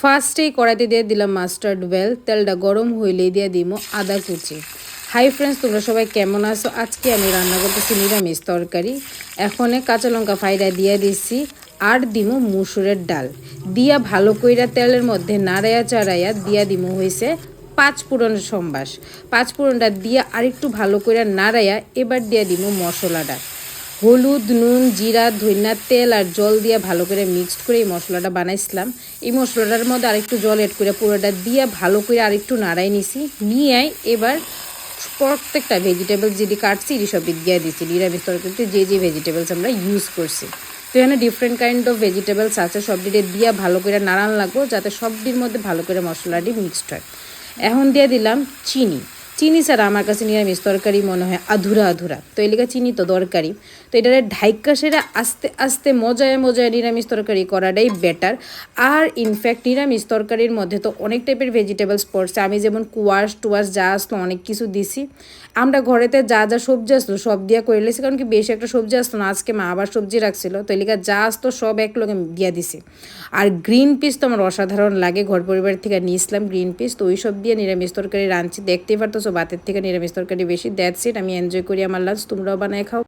ফার্স্টেই কড়াইতে দিয়ে দিলাম মাস্টার্ড ওয়েল, তেলটা গরম হইলেই দিয়ে দিব আদা কুচি। হাই ফ্রেন্ডস, তোমরা সবাই কেমন আছো? আজকে আমি রান্না করতেছি নিরামিষ তরকারি। এখনে কাঁচা লঙ্কা ফাইডা দিয়ে দিচ্ছি আর দিমু মুসুরের ডাল দিয়া ভালো কইরা তেলের মধ্যে নাড়াইয়া চাড়াইয়া দিয়া দিমু হয়েছে পাঁচ ফোড়ন সম্বাস। পাঁচ ফোড়নটা দিয়ে আরেকটু ভালো করে নাড়াইয়া এবার দিয়া দিমু মশলাটা। হলুদ, নুন, জিরা, ধনিয়া তেল আর জল দিয়ে ভালো করে মিক্সড করে এই মশলাটা বানাইছিলাম। এই মশলাটার মধ্যে আরেকটু জল এড করে পুরোটা দিয়ে ভালো করে আরেকটু নাড়াই নিছি। নিয়ে এবার প্রত্যেকটা ভেজিটেবলস যেটি কাটছি এটি সব দিয়ে দিচ্ছি। নিরামিষ তরকারিতে যে যে ভেজিটেবলস আমরা ইউজ করছি, তো এখানে ডিফারেন্ট কাইন্ড অফ ভেজিটেবলস আছে, সবটিতে দিয়ে ভালো করে নাড়ান লাগবো যাতে সবটির মধ্যে ভালো করে মশলাটি মিক্সড হয়। এখন দিয়ে দিলাম চিনি। চিনি ছাড়া আমার কাছে নিরামিষ তরকারি মনে হয় আধুরা আধুরা, তো এলাকা চিনি তো দরকারি। তো এটারে ঢাইকা সেরা আস্তে আস্তে মজায় মজায় নিরামিষ তরকারি করাটাই বেটার। আর ইনফ্যাক্ট নিরামিষ তরকারির মধ্যে তো অনেক টাইপের ভেজিটেবলস পড়ছে। আমি যেমন কুয়াশ টুয়াশ যা আসতো অনেক কিছু দিছি। আমরা ঘরেতে যা যা সবজি আসতো সব দিয়ে করে লেছি, কারণ কি বেশি একটা সবজি আসতো না। আজকে মা আবার সবজি রাখছিল, তো এলাকা যা আসতো সব এক লোকে দিয়ে দিছি। আর গ্রিন পিস তো আমার অসাধারণ লাগে, ঘর পরিবার থেকে নিয়েছিলাম গ্রিন পিস, তো ওই সব দিয়ে নিরামিষ তরকারি রাঁধছি। দেখতেই পারতো ভাতের থেকে নিরামিষ তরকারি বেশি। দ্যাটস ইট, আমি এনজয় করি আমার লাঞ্চ। তোমরাও বানায় খাও।